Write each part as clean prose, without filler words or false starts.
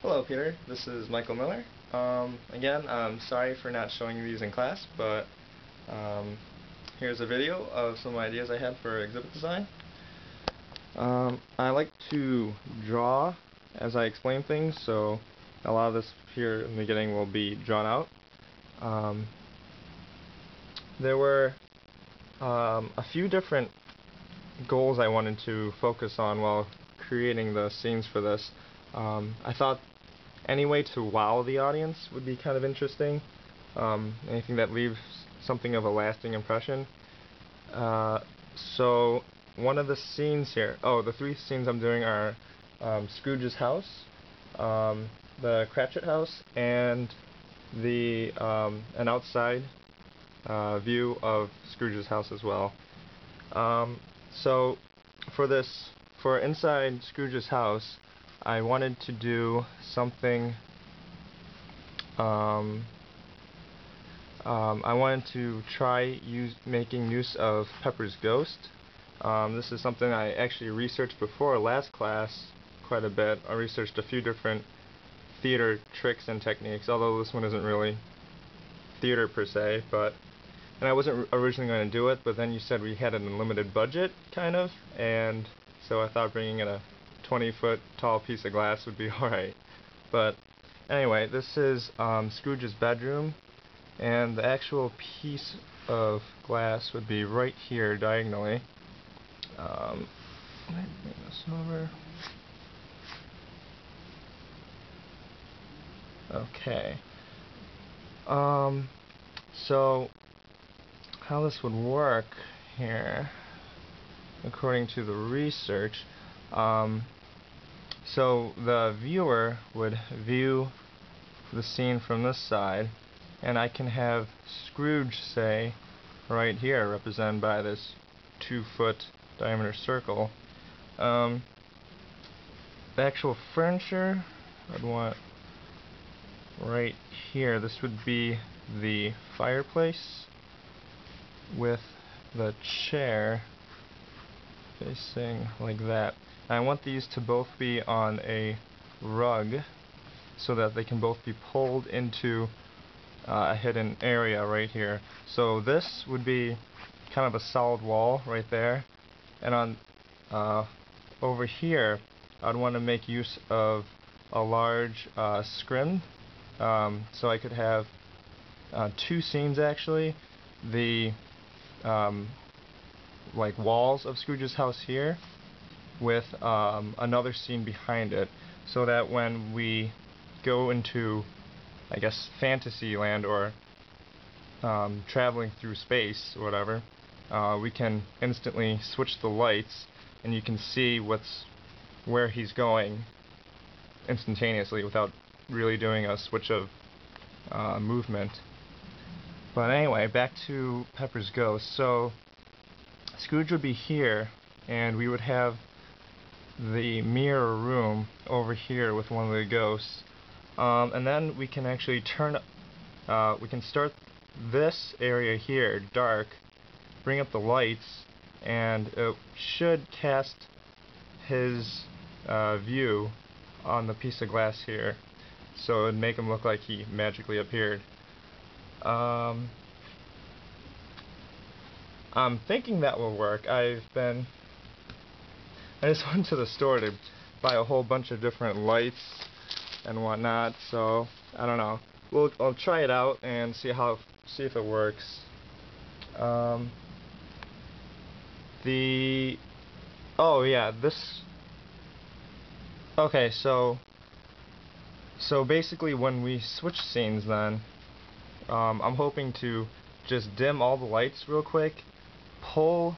Hello, Peter. This is Michael Miller. Again, I'm sorry for not showing you these in class, but um, here's a video of some ideas I had for exhibit design. I like to draw as I explain things, so a lot of this here in the beginning will be drawn out. There were a few different goals I wanted to focus on while creating the scenes for this. I thought any way to wow the audience would be kind of interesting. Anything that leaves something of a lasting impression. So one of the scenes here, the three scenes I'm doing are Scrooge's house, the Cratchit house, and the an outside view of Scrooge's house as well. So for inside Scrooge's house, I wanted to do something. I wanted to try making use of Pepper's ghost. This is something I actually researched before last class quite a bit. I researched a few different theater tricks and techniques, although this one isn't really theater per se, and I wasn't originally going to do it, but then you said we had an unlimited budget, kind of, and so I thought bringing in a 20-foot tall piece of glass would be alright. But anyway, this is Scrooge's bedroom, and the actual piece of glass would be right here diagonally. Let me bring this over. Okay. So how this would work here, according to the research, so the viewer would view the scene from this side, and I can have Scrooge, say, right here, represented by this 2-foot diameter circle. The actual furniture I'd want right here. This would be the fireplace with the chair facing like that. I want these to both be on a rug so that they can both be pulled into a hidden area right here. So this would be kind of a solid wall right there, and on over here I'd want to make use of a large scrim, so I could have two scenes actually. The like walls of Scrooge's house here with another scene behind it, so that when we go into, I guess, fantasy land or traveling through space or whatever, we can instantly switch the lights and you can see where he's going instantaneously without really doing a switch of movement. But anyway, back to Pepper's ghost. So Scrooge would be here, and we would have the mirror room over here with one of the ghosts. And then we can actually we can start this area here dark, bring up the lights, and it should cast his view on the piece of glass here, so it would make him look like he magically appeared. I'm thinking that will work. I just went to the store to buy a whole bunch of different lights and whatnot, so I don't know. I'll try it out and see if it works. Okay, so basically when we switch scenes then, I'm hoping to just dim all the lights real quick, pull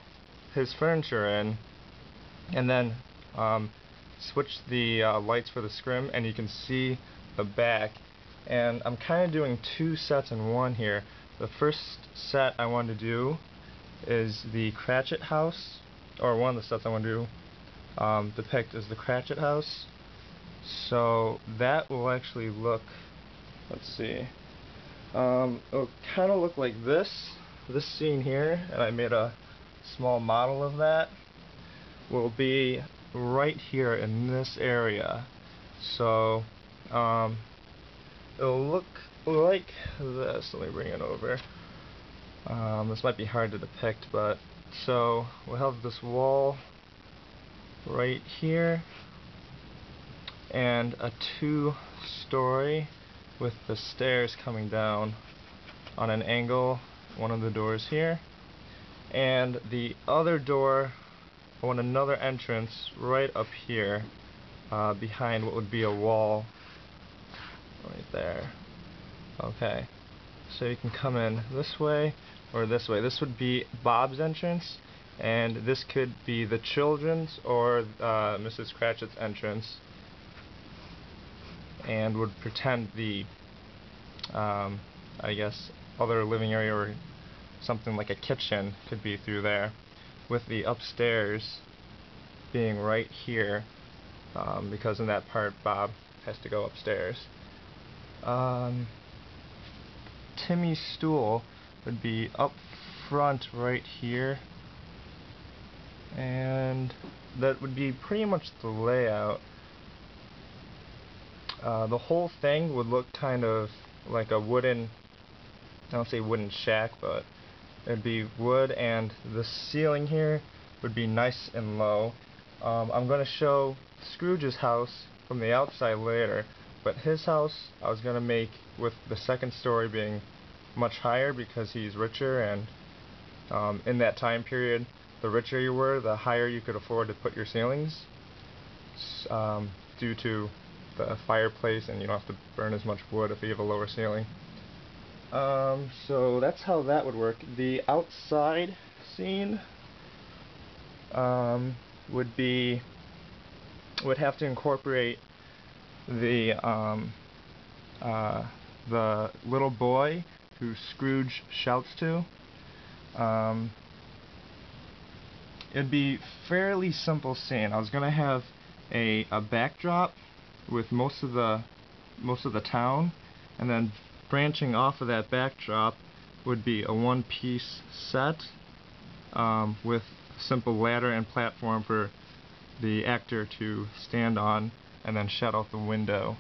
his furniture in, and then switch the lights for the scrim, and you can see the back. And I'm kind of doing two sets in one here. The first set I want to do is the Cratchit house, or one of the sets I want to do depict is the Cratchit house. So that will actually look, let's see, it'll kind of look like this scene here, and I made a small model of that, will be right here in this area. So It'll look like this. Let me bring it over. This might be hard to depict, but so we'll have this wall right here and a 2-story with the stairs coming down on an angle, one of the doors here, and the other door, I want another entrance right up here behind what would be a wall right there. Okay, so you can come in this way or this way. This would be Bob's entrance, and this could be the children's or Mrs. Cratchit's entrance, and would pretend the I guess other living area or something like a kitchen could be through there, with the upstairs being right here, because in that part Bob has to go upstairs. Timmy's stool would be up front right here, and that would be pretty much the layout. The whole thing would look kind of like a wooden, I don't say wooden shack, but it'd be wood, and the ceiling here would be nice and low. I'm going to show Scrooge's house from the outside later, but his house I was going to make with the second story being much higher because he's richer, and in that time period, the richer you were, the higher you could afford to put your ceilings, due to the fireplace, and you don't have to burn as much wood if you have a lower ceiling. So that's how that would work. The outside scene would have to incorporate the little boy who Scrooge shouts to. It'd be fairly simple scene. I was gonna have a backdrop with most of the town, and then branching off of that backdrop would be a one-piece set with simple ladder and platform for the actor to stand on and then shut out the window.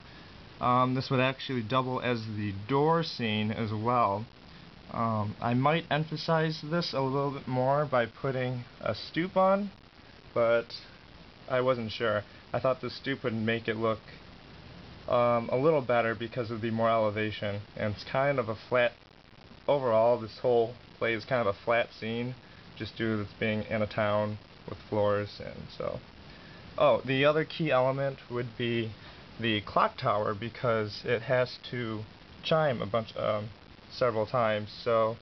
This would actually double as the door scene as well. I might emphasize this a little bit more by putting a stoop on, but I wasn't sure. I thought the stoop would make it look a little better because it would be more elevation, and it's kind of a flat, overall this whole play is kind of a flat scene just due to this being in a town with floors. And so, oh, the other key element would be the clock tower, because it has to chime several times. So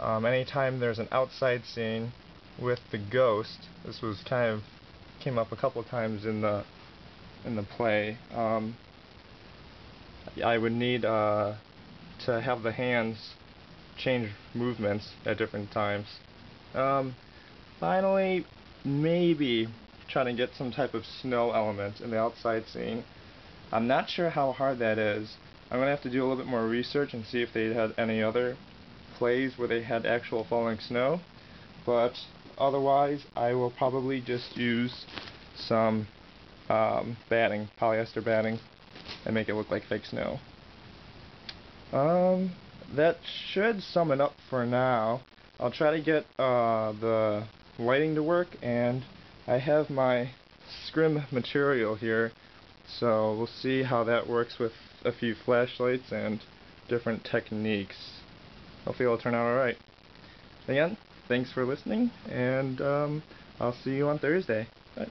anytime there's an outside scene with the ghost, this was kind of came up a couple of times in the play, I would need to have the hands change movements at different times. Finally, maybe trying to get some type of snow element in the outside scene. I'm not sure how hard that is. I'm going to have to do a little bit more research and see if they had any other plays where they had actual falling snow, but otherwise I will probably just use some batting, polyester batting, and make it look like fake snow. That should sum it up for now. I'll try to get the lighting to work, and I have my scrim material here, so we'll see how that works with a few flashlights and different techniques. Hopefully it'll turn out alright. Again, thanks for listening, and I'll see you on Thursday. Bye.